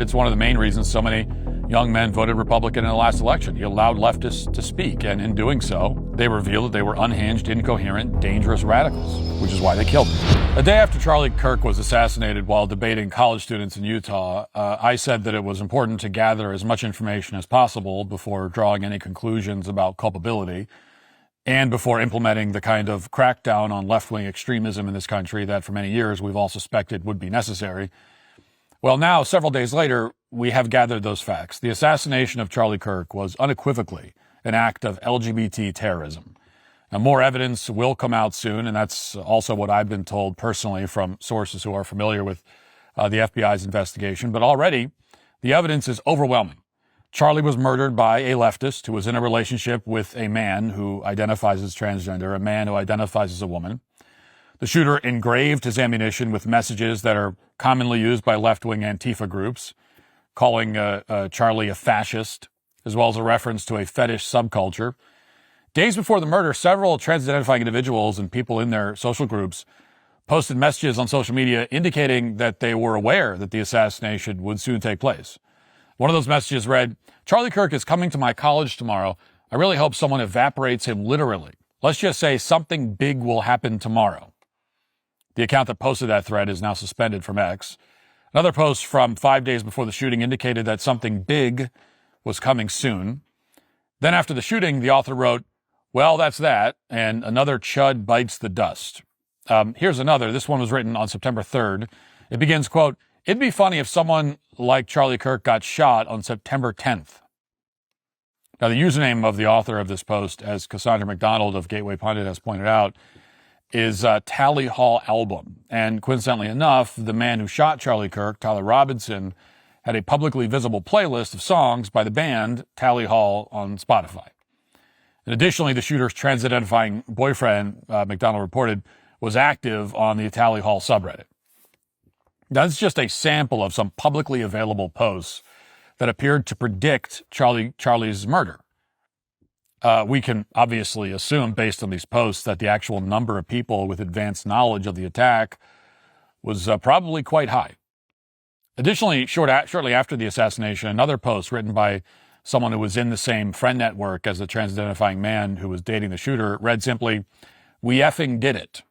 It's one of the main reasons so many young men voted Republican in the last election. He allowed leftists to speak, and in doing so, they revealed that they were unhinged, incoherent, dangerous radicals, which is why they killed him. A day after Charlie Kirk was assassinated while debating college students in Utah, I said that it was important to gather as much information as possible before drawing any conclusions about culpability and before implementing the kind of crackdown on left-wing extremism in this country that for many years we've all suspected would be necessary. Well, now, several days later, we have gathered those facts. The assassination of Charlie Kirk was unequivocally an act of LGBT terrorism. Now, more evidence will come out soon, and that's also what I've been told personally from sources who are familiar with the FBI's investigation. But already, the evidence is overwhelming. Charlie was murdered by a leftist who was in a relationship with a man who identifies as transgender, a man who identifies as a woman. The shooter engraved his ammunition with messages that are commonly used by left-wing Antifa groups, calling Charlie a fascist, as well as a reference to a fetish subculture. Days before the murder, several trans-identifying individuals and people in their social groups posted messages on social media indicating that they were aware that the assassination would soon take place. One of those messages read, "Charlie Kirk is coming to my college tomorrow. I really hope someone evaporates him literally. Let's just say something big will happen tomorrow." The account that posted that thread is now suspended from X. Another post from 5 days before the shooting indicated that something big was coming soon. Then after the shooting, the author wrote, "Well, that's that, and another chud bites the dust." Here's another. This one was written on September 3rd. It begins, quote, "It'd be funny if someone like Charlie Kirk got shot on September 10th. Now, the username of the author of this post, as Cassandra McDonald of Gateway Pundit has pointed out, is Tally Hall Album. And coincidentally enough, the man who shot Charlie Kirk, Tyler Robinson, had a publicly visible playlist of songs by the band Tally Hall on Spotify. And additionally, the shooter's trans-identifying boyfriend, McDonald reported, was active on the Tally Hall subreddit. Now, this is just a sample of some publicly available posts that appeared to predict Charlie's murder. We can obviously assume, based on these posts, that the actual number of people with advanced knowledge of the attack was probably quite high. Additionally, shortly after the assassination, another post written by someone who was in the same friend network as the trans-identifying man who was dating the shooter read simply, "We effing did it."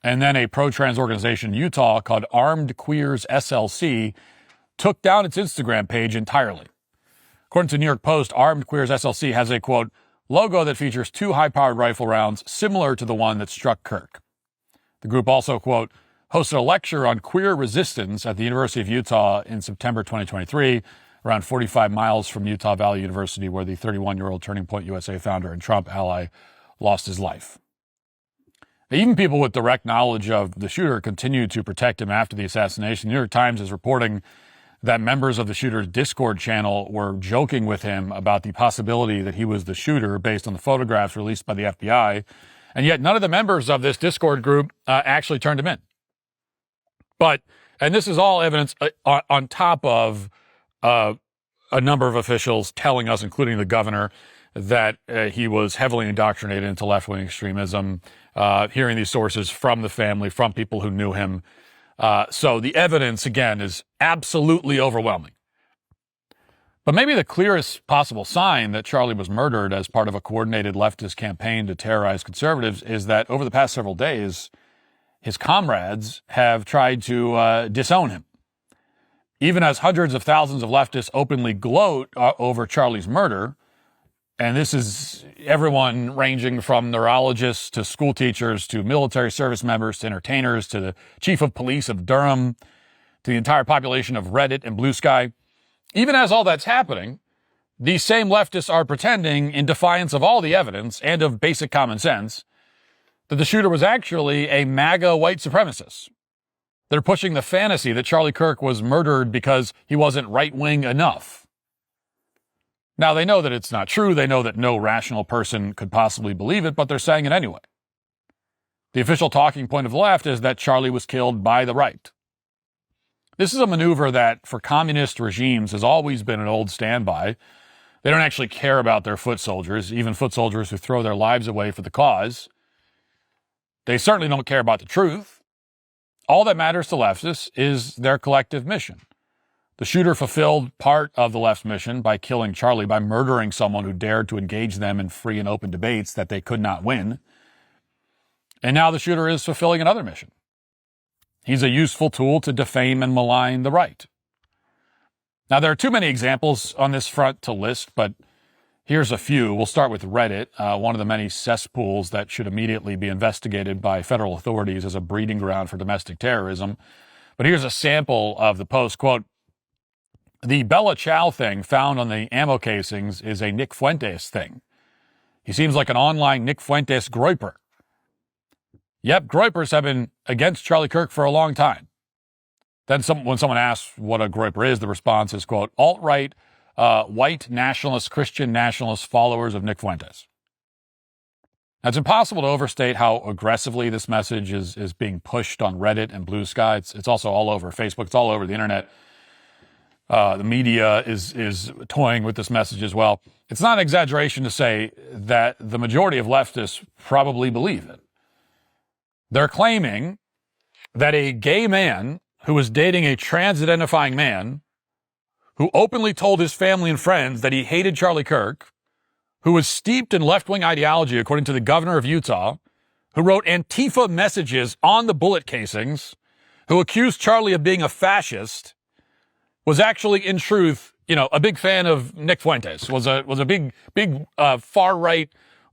And then a pro-trans organization in Utah called Armed Queers SLC took down its Instagram page entirely. According to New York Post, Armed Queers SLC has a, quote, logo that features 2 high-powered rifle rounds similar to the one that struck Kirk. The group also, quote, hosted a lecture on queer resistance at the University of Utah in September 2023, around 45 miles from Utah Valley University, where the 31-year-old Turning Point USA founder and Trump ally lost his life. Even people with direct knowledge of the shooter continued to protect him after the assassination. The New York Times is reporting that members of the shooter's Discord channel were joking with him about the possibility that he was the shooter based on the photographs released by the FBI. And yet none of the members of this Discord group actually turned him in. And this is all evidence on top of a number of officials telling us, including the governor, that he was heavily indoctrinated into left-wing extremism, hearing these sources from the family, from people who knew him. So the evidence, again, is absolutely overwhelming. But maybe the clearest possible sign that Charlie was murdered as part of a coordinated leftist campaign to terrorize conservatives is that over the past several days, his comrades have tried to disown him. Even as hundreds of thousands of leftists openly gloat over Charlie's murder, and this is everyone ranging from neurologists to school teachers to military service members to entertainers to the chief of police of Durham to the entire population of Reddit and Blue Sky. Even as all that's happening, these same leftists are pretending, in defiance of all the evidence and of basic common sense, that the shooter was actually a MAGA white supremacist. They're pushing the fantasy that Charlie Kirk was murdered because he wasn't right-wing enough. Now, they know that it's not true. They know that no rational person could possibly believe it, but they're saying it anyway. The official talking point of the left is that Charlie was killed by the right. This is a maneuver that, for communist regimes, has always been an old standby. They don't actually care about their foot soldiers, even foot soldiers who throw their lives away for the cause. They certainly don't care about the truth. All that matters to leftists is their collective mission. The shooter fulfilled part of the left's mission by killing Charlie, by murdering someone who dared to engage them in free and open debates that they could not win. And now the shooter is fulfilling another mission. He's a useful tool to defame and malign the right. Now, there are too many examples on this front to list, but here's a few. We'll start with Reddit, one of the many cesspools that should immediately be investigated by federal authorities as a breeding ground for domestic terrorism. But here's a sample of the post, quote, "The Bella Ciao thing found on the ammo casings is a Nick Fuentes thing. He seems like an online Nick Fuentes groyper. Yep, groypers have been against Charlie Kirk for a long time." Then when someone asks what a groyper is, the response is, quote, "Alt-right, white nationalist, Christian nationalist followers of Nick Fuentes." Now, it's impossible to overstate how aggressively this message is being pushed on Reddit and Blue Sky. It's also all over Facebook. It's all over the internet. The media is toying with this message as well. It's not an exaggeration to say that the majority of leftists probably believe it. They're claiming that a gay man who was dating a trans-identifying man, who openly told his family and friends that he hated Charlie Kirk, who was steeped in left-wing ideology, according to the governor of Utah, who wrote Antifa messages on the bullet casings, who accused Charlie of being a fascist, was actually, in truth, a big fan of Nick Fuentes, was a big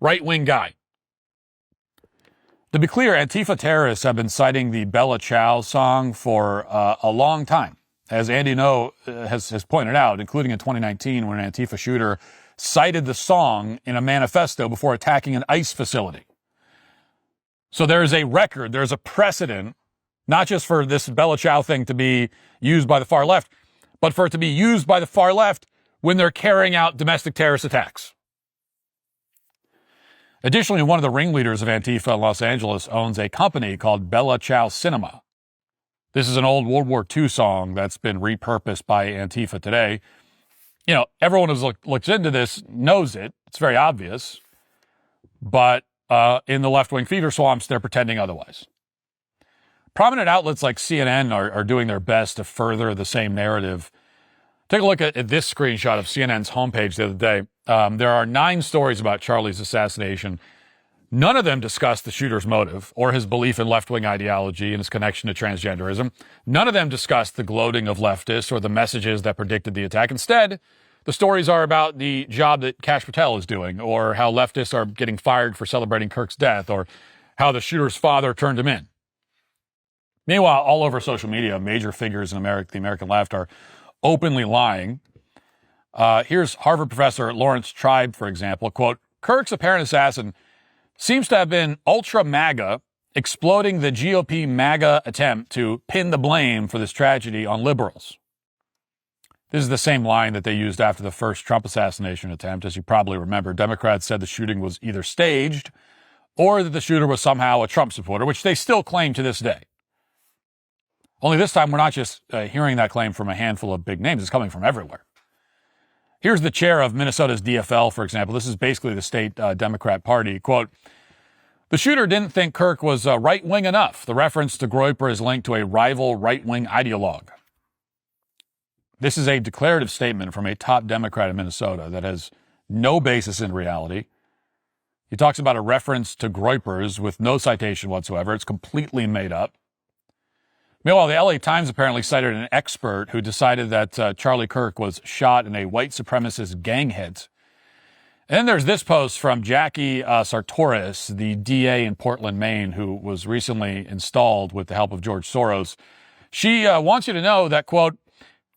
right-wing guy. To be clear, Antifa terrorists have been citing the Bella Ciao song for a long time, as Andy Ngo has pointed out, including in 2019 when an Antifa shooter cited the song in a manifesto before attacking an ICE facility. So there is a record, there's a precedent, not just for this Bella Ciao thing to be used by the far left, but for it to be used by the far left when they're carrying out domestic terrorist attacks. Additionally, one of the ringleaders of Antifa in Los Angeles owns a company called Bella Ciao Cinema. This is an old World War II song that's been repurposed by Antifa today. Everyone who looks into this knows it. It's very obvious. But in the left-wing fever swamps, they're pretending otherwise. Prominent outlets like CNN are doing their best to further the same narrative. Take a look at this screenshot of CNN's homepage the other day. There are 9 stories about Charlie's assassination. None of them discuss the shooter's motive or his belief in left-wing ideology and his connection to transgenderism. None of them discuss the gloating of leftists or the messages that predicted the attack. Instead, the stories are about the job that Kash Patel is doing, or how leftists are getting fired for celebrating Kirk's death, or how the shooter's father turned him in. Meanwhile, all over social media, major figures in the American left are openly lying. Here's Harvard professor Lawrence Tribe, for example, quote, "Kirk's apparent assassin seems to have been ultra MAGA, exploiting the GOP MAGA attempt to pin the blame for this tragedy on liberals." This is the same line that they used after the first Trump assassination attempt. As you probably remember, Democrats said the shooting was either staged or that the shooter was somehow a Trump supporter, which they still claim to this day. Only this time, we're not just hearing that claim from a handful of big names. It's coming from everywhere. Here's the chair of Minnesota's DFL, for example. This is basically the state Democrat Party. Quote, "The shooter didn't think Kirk was right-wing enough. The reference to Groyper is linked to a rival right-wing ideologue." This is a declarative statement from a top Democrat in Minnesota that has no basis in reality. He talks about a reference to Groypers with no citation whatsoever. It's completely made up. Meanwhile, the LA Times apparently cited an expert who decided that Charlie Kirk was shot in a white supremacist gang hit. And then there's this post from Jackie Sartoris, the DA in Portland, Maine, who was recently installed with the help of George Soros. She wants you to know that, quote,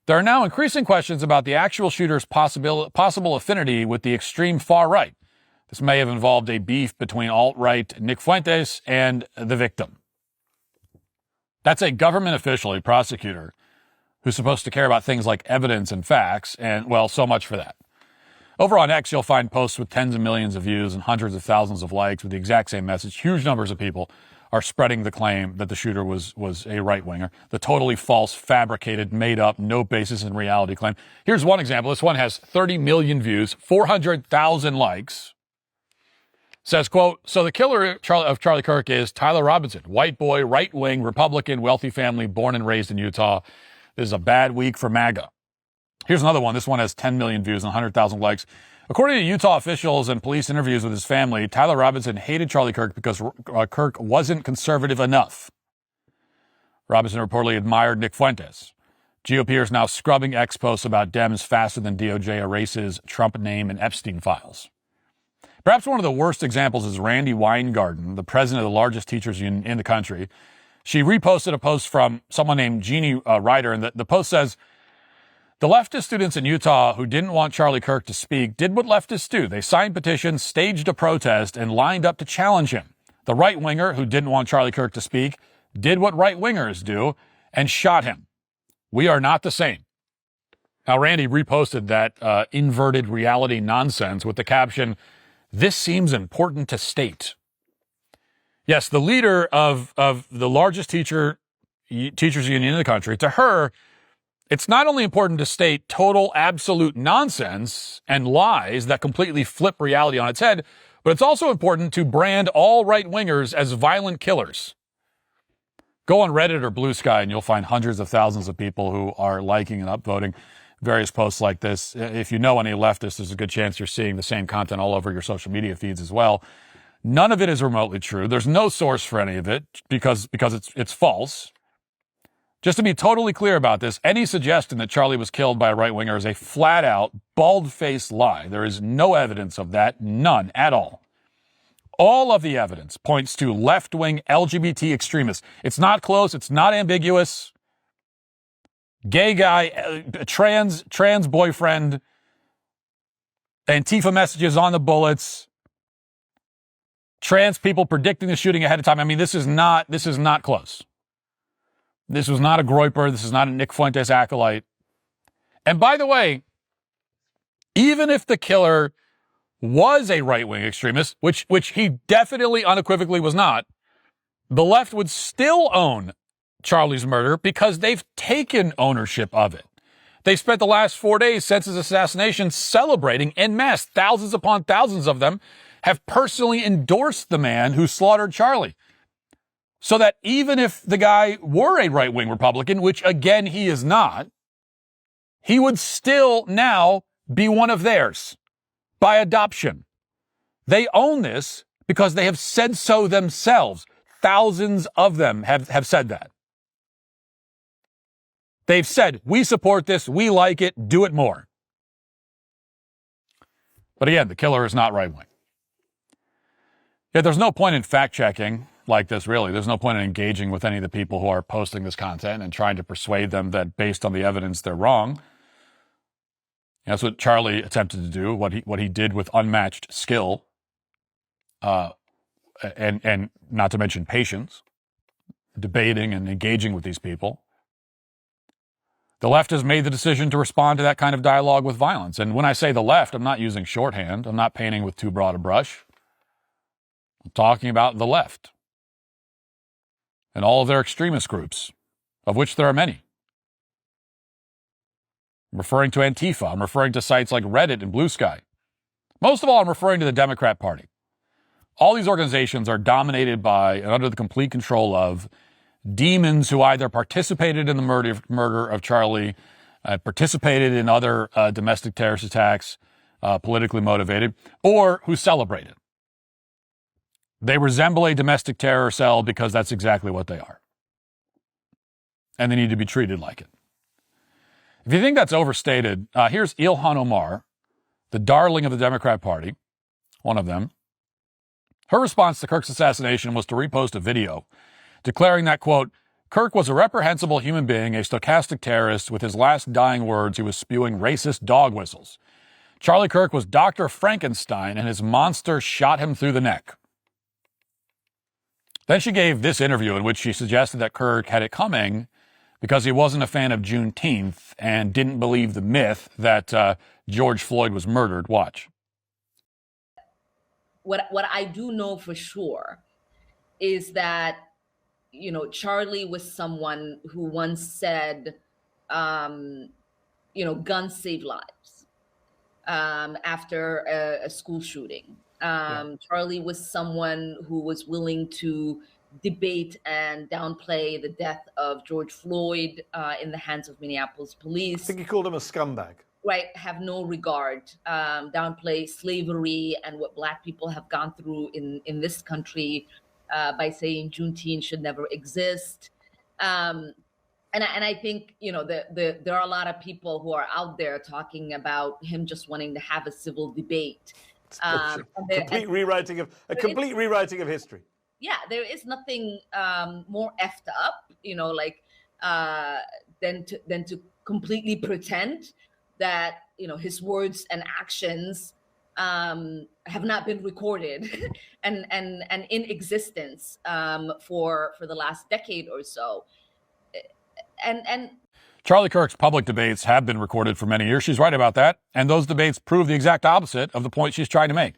"There are now increasing questions about the actual shooter's possible affinity with the extreme far right. This may have involved a beef between alt-right Nick Fuentes and the victim." That's a government official, a prosecutor, who's supposed to care about things like evidence and facts, and, well, so much for that. Over on X, you'll find posts with tens of millions of views and hundreds of thousands of likes with the exact same message. Huge numbers of people are spreading the claim that the shooter was a right-winger, the totally false, fabricated, made-up, no basis in reality claim. Here's one example. This one has 30 million views, 400,000 likes. Says, quote, "So the killer of Charlie Kirk is Tyler Robinson, white boy, right-wing, Republican, wealthy family, born and raised in Utah. This is a bad week for MAGA." Here's another one. This one has 10 million views and 100,000 likes. According to Utah officials and police interviews with his family, Tyler Robinson hated Charlie Kirk because Kirk wasn't conservative enough. Robinson reportedly admired Nick Fuentes. GOP is now scrubbing X posts about Dems faster than DOJ erases Trump name and Epstein files. Perhaps one of the worst examples is Randi Weingarten, the president of the largest teachers union in the country. She reposted a post from someone named Jeannie Ryder, and the post says, "The leftist students in Utah who didn't want Charlie Kirk to speak did what leftists do. They signed petitions, staged a protest, and lined up to challenge him. The right-winger who didn't want Charlie Kirk to speak did what right-wingers do and shot him. We are not the same." Now, Randy reposted that inverted reality nonsense with the caption, "This seems important to state." Yes, the leader of the largest teachers union in the country, to her, it's not only important to state total, absolute nonsense and lies that completely flip reality on its head, but it's also important to brand all right-wingers as violent killers. Go on Reddit or Blue Sky and you'll find hundreds of thousands of people who are liking and upvoting various posts like this. If you know any leftists, there's a good chance you're seeing the same content all over your social media feeds as well. None of it is remotely true. There's no source for any of it because it's false. Just to be totally clear about this, any suggestion that Charlie was killed by a right-winger is a flat-out, bald-faced lie. There is no evidence of that, none at all. All of the evidence points to left-wing LGBT extremists. It's not close. It's not ambiguous. Gay guy, trans boyfriend, Antifa messages on the bullets, trans people predicting the shooting ahead of time. I mean, this is not close. This was not a Groyper. This is not a Nick Fuentes acolyte. And by the way, even if the killer was a right-wing extremist, which he definitely unequivocally was not, the left would still own Charlie's murder because they've taken ownership of it. They spent the last 4 days since his assassination celebrating en masse. Thousands upon thousands of them have personally endorsed the man who slaughtered Charlie. So that even if the guy were a right-wing Republican, which again he is not, he would still now be one of theirs by adoption. They own this because they have said so themselves. Thousands of them have said that. They've said, we support this, we like it, do it more. But again, the killer is not right-wing. Yet there's no point in fact-checking like this, really. There's no point in engaging with any of the people who are posting this content and trying to persuade them that based on the evidence, they're wrong. That's what Charlie attempted to do, what he did with unmatched skill, and not to mention patience, debating and engaging with these people. The left has made the decision to respond to that kind of dialogue with violence. And when I say the left, I'm not using shorthand. I'm not painting with too broad a brush. I'm talking about the left and all of their extremist groups, of which there are many. I'm referring to Antifa. I'm referring to sites like Reddit and Blue Sky. Most of all, I'm referring to the Democrat Party. All these organizations are dominated by and under the complete control of demons who either participated in the murder of Charlie, participated in other domestic terrorist attacks, politically motivated, or who celebrated. They resemble a domestic terror cell because that's exactly what they are. And they need to be treated like it. If you think that's overstated, here's Ilhan Omar, the darling of the Democrat Party, one of them. Her response to Kirk's assassination was to repost a video declaring that, quote, Kirk was a reprehensible human being, a stochastic terrorist. With his last dying words, he was spewing racist dog whistles. Charlie Kirk was Dr. Frankenstein, and his monster shot him through the neck. Then she gave this interview in which she suggested that Kirk had it coming because he wasn't a fan of Juneteenth and didn't believe the myth that George Floyd was murdered. Watch. What I do know for sure is that, you know, Charlie was someone who once said, guns save lives after a school shooting. Charlie was someone who was willing to debate and downplay the death of George Floyd in the hands of Minneapolis I police. think he called him a scumbag. Right, have no regard, downplay slavery and what Black people have gone through in this country by saying Juneteenth should never exist. And I think, you know, there are a lot of people who are out there talking about him just wanting to have a civil debate. Complete rewriting of history. Yeah, there is nothing more effed up, you know, like than to completely pretend that, you know, his words and actions have not been recorded and in existence for the last decade or so. And Charlie Kirk's public debates have been recorded for many years. She's right about that. And those debates prove the exact opposite of the point she's trying to make.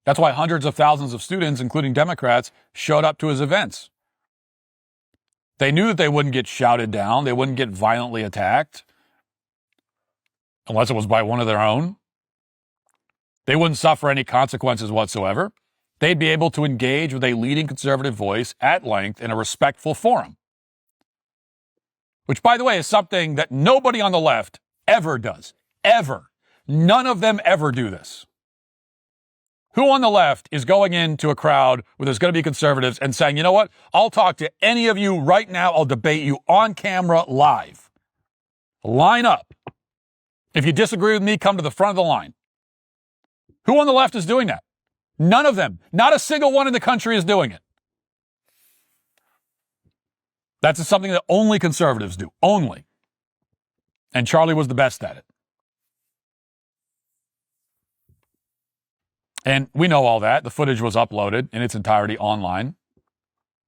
That's why hundreds of thousands of students, including Democrats, showed up to his events. They knew that they wouldn't get shouted down. They wouldn't get violently attacked unless it was by one of their own. They wouldn't suffer any consequences whatsoever. They'd be able to engage with a leading conservative voice at length in a respectful forum. Which, by the way, is something that nobody on the left ever does. Ever. None of them ever do this. Who on the left is going into a crowd where there's going to be conservatives and saying, you know what, I'll talk to any of you right now. I'll debate you on camera live. Line up. If you disagree with me, come to the front of the line. Who on the left is doing that? None of them. Not a single one in the country is doing it. That's something that only conservatives do. Only. And Charlie was the best at it. And we know all that. The footage was uploaded in its entirety online.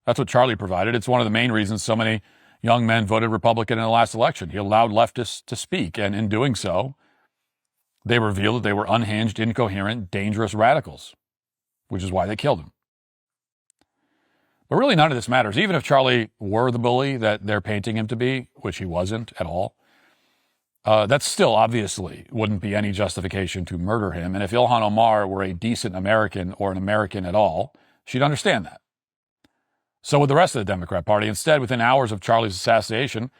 That's what Charlie provided. It's one of the main reasons so many young men voted Republican in the last election. He allowed leftists to speak. And in doing so, they revealed that they were unhinged, incoherent, dangerous radicals, which is why they killed him. But really none of this matters. Even if Charlie were the bully that they're painting him to be, which he wasn't at all, that still obviously wouldn't be any justification to murder him. And if Ilhan Omar were a decent American or an American at all, she'd understand that. So would the rest of the Democrat Party. Instead, within hours of Charlie's assassination,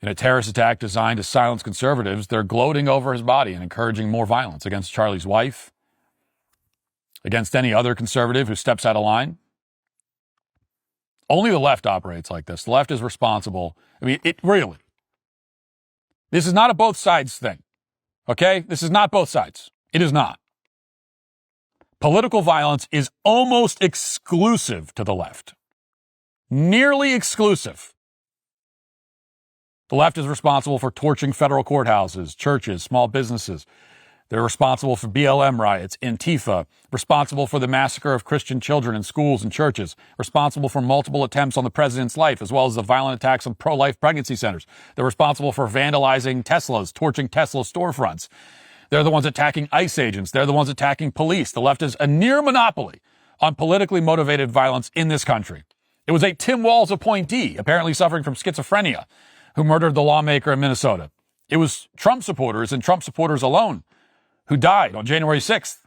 in a terrorist attack designed to silence conservatives, they're gloating over his body and encouraging more violence against Charlie's wife, against any other conservative who steps out of line. Only the left operates like this. The left is responsible. I mean, it really. This is not a both sides thing. Okay? This is not both sides. It is not. Political violence is almost exclusive to the left. Nearly exclusive. The left is responsible for torching federal courthouses, churches, small businesses. They're responsible for BLM riots, Antifa, responsible for the massacre of Christian children in schools and churches, responsible for multiple attempts on the president's life, as well as the violent attacks on pro-life pregnancy centers. They're responsible for vandalizing Teslas, torching Tesla storefronts. They're the ones attacking ICE agents. They're the ones attacking police. The left is a near monopoly on politically motivated violence in this country. It was a Tim Walz appointee, apparently suffering from schizophrenia, who murdered the lawmaker in Minnesota. It was Trump supporters and Trump supporters alone who died on January 6th,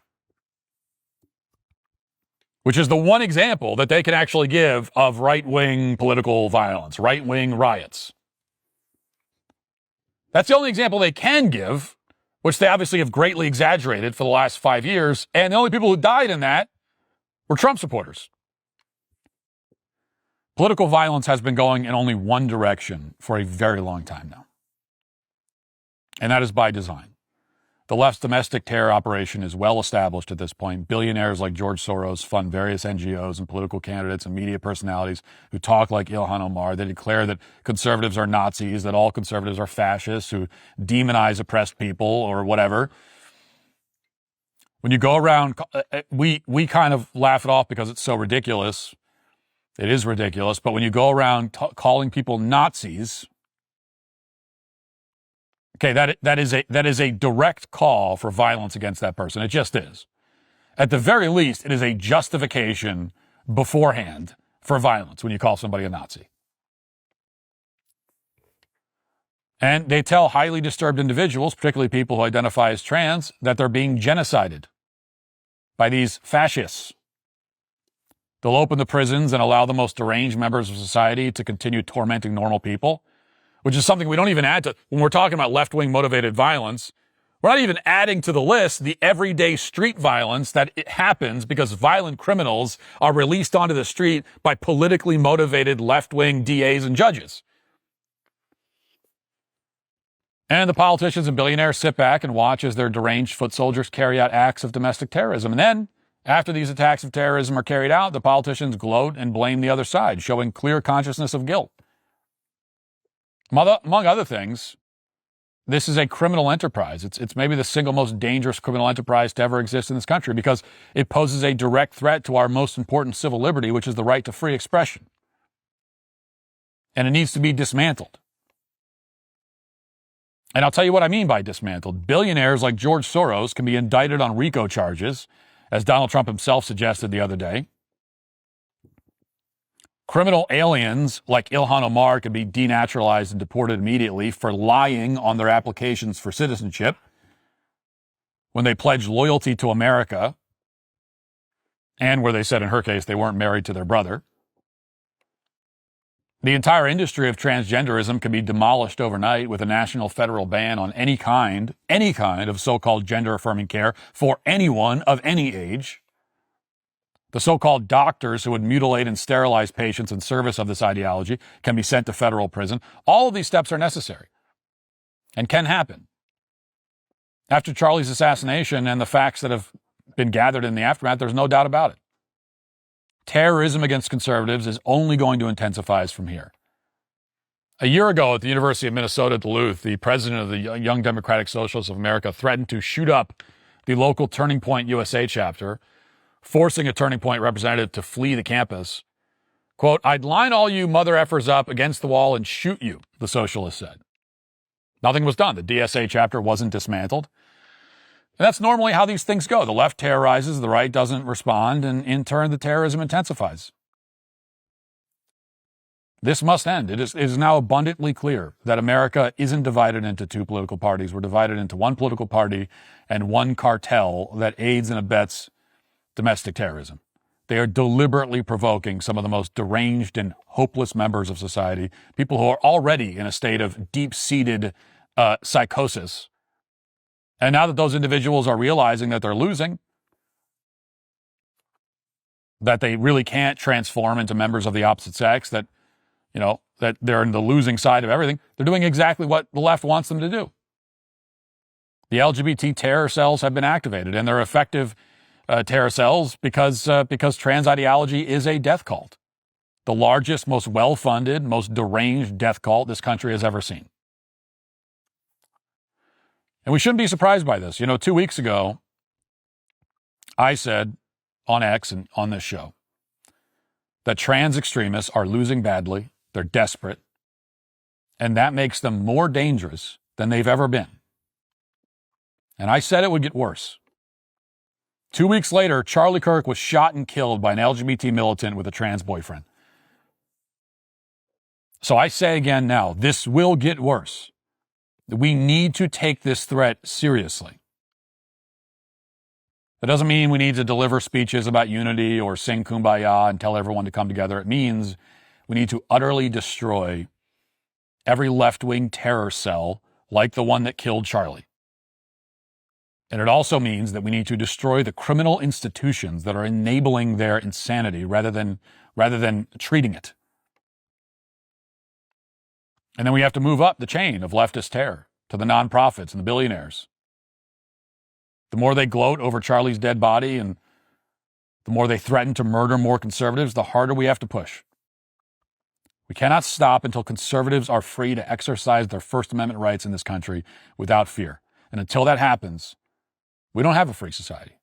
which is the one example that they can actually give of right-wing political violence, right-wing riots. That's the only example they can give, which they obviously have greatly exaggerated for the last 5 years, and the only people who died in that were Trump supporters. Political violence has been going in only one direction for a very long time now, and that is by design. The left's domestic terror operation is well established at this point. Billionaires like George Soros fund various NGOs and political candidates and media personalities who talk like Ilhan Omar. They declare that conservatives are Nazis, that all conservatives are fascists, who demonize oppressed people or whatever. When you go around, we kind of laugh it off because it's so ridiculous. It is ridiculous. But when you go around calling people Nazis, okay, that is a direct call for violence against that person. It just is. At the very least, it is a justification beforehand for violence when you call somebody a Nazi. And they tell highly disturbed individuals, particularly people who identify as trans, that they're being genocided by these fascists. They'll open the prisons and allow the most deranged members of society to continue tormenting normal people, which is something we don't even add to when we're talking about left-wing motivated violence. We're not even adding to the list the everyday street violence that it happens because violent criminals are released onto the street by politically motivated left-wing DAs and judges. And the politicians and billionaires sit back and watch as their deranged foot soldiers carry out acts of domestic terrorism. And then, after these attacks of terrorism are carried out, the politicians gloat and blame the other side, showing clear consciousness of guilt. Among other things, this is a criminal enterprise. It's maybe the single most dangerous criminal enterprise to ever exist in this country because it poses a direct threat to our most important civil liberty, which is the right to free expression. And it needs to be dismantled. And I'll tell you what I mean by dismantled. Billionaires like George Soros can be indicted on RICO charges, as Donald Trump himself suggested the other day. Criminal aliens like Ilhan Omar can be denaturalized and deported immediately for lying on their applications for citizenship when they pledged loyalty to America and where they said in her case they weren't married to their brother. The entire industry of transgenderism can be demolished overnight with a national federal ban on any kind of so-called gender-affirming care for anyone of any age. The so-called doctors who would mutilate and sterilize patients in service of this ideology can be sent to federal prison. All of these steps are necessary and can happen. After Charlie's assassination and the facts that have been gathered in the aftermath, there's no doubt about it. Terrorism against conservatives is only going to intensify from here. A year ago at the University of Minnesota Duluth, the president of the Young Democratic Socialists of America threatened to shoot up the local Turning Point USA chapter, forcing a Turning Point representative to flee the campus. Quote, "I'd line all you mother effers up against the wall and shoot you," the socialist said. Nothing was done. The DSA chapter wasn't dismantled. And that's normally how these things go. The left terrorizes, the right doesn't respond, and in turn, the terrorism intensifies. This must end. It is now abundantly clear that America isn't divided into two political parties. We're divided into one political party and one cartel that aids and abets domestic terrorism. They are deliberately provoking some of the most deranged and hopeless members of society, people who are already in a state of deep-seated psychosis. And now that those individuals are realizing that they're losing, that they really can't transform into members of the opposite sex, that they're in the losing side of everything, they're doing exactly what the left wants them to do. The LGBT terror cells have been activated, and they're effective terror cells because trans ideology is a death cult. The largest, most well-funded, most deranged death cult this country has ever seen. And we shouldn't be surprised by this. 2 weeks ago, I said on X and on this show that trans extremists are losing badly, they're desperate, and that makes them more dangerous than they've ever been. And I said it would get worse. 2 weeks later, Charlie Kirk was shot and killed by an LGBT militant with a trans boyfriend. So I say again now, this will get worse. We need to take this threat seriously. That doesn't mean we need to deliver speeches about unity or sing Kumbaya and tell everyone to come together. It means we need to utterly destroy every left-wing terror cell like the one that killed Charlie. And it also means that we need to destroy the criminal institutions that are enabling their insanity rather than treating it. And then we have to move up the chain of leftist terror to the nonprofits and the billionaires. The more they gloat over Charlie's dead body and the more they threaten to murder more conservatives, the harder we have to push. We cannot stop until conservatives are free to exercise their First Amendment rights in this country without fear. And until that happens, we don't have a free society.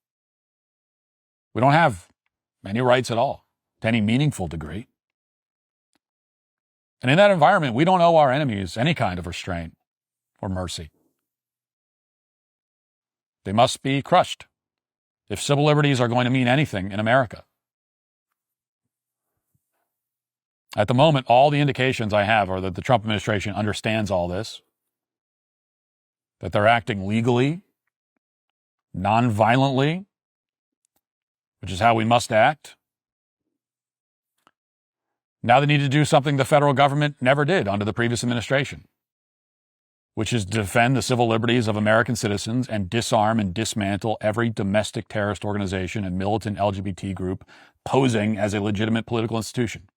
We don't have any rights at all, to any meaningful degree. And in that environment, we don't owe our enemies any kind of restraint or mercy. They must be crushed if civil liberties are going to mean anything in America. At the moment, all the indications I have are that the Trump administration understands all this, that they're acting legally, non-violently, which is how we must act, Now they need to do something the federal government never did under the previous administration, which is defend the civil liberties of American citizens and disarm and dismantle every domestic terrorist organization and militant LGBT group posing as a legitimate political institution.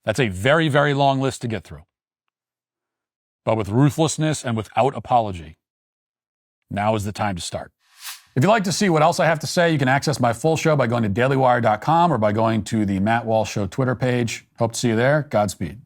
That's a very, very long list to get through. But with ruthlessness and without apology, now is the time to start. If you'd like to see what else I have to say, you can access my full show by going to dailywire.com or by going to the Matt Walsh Show Twitter page. Hope to see you there. Godspeed.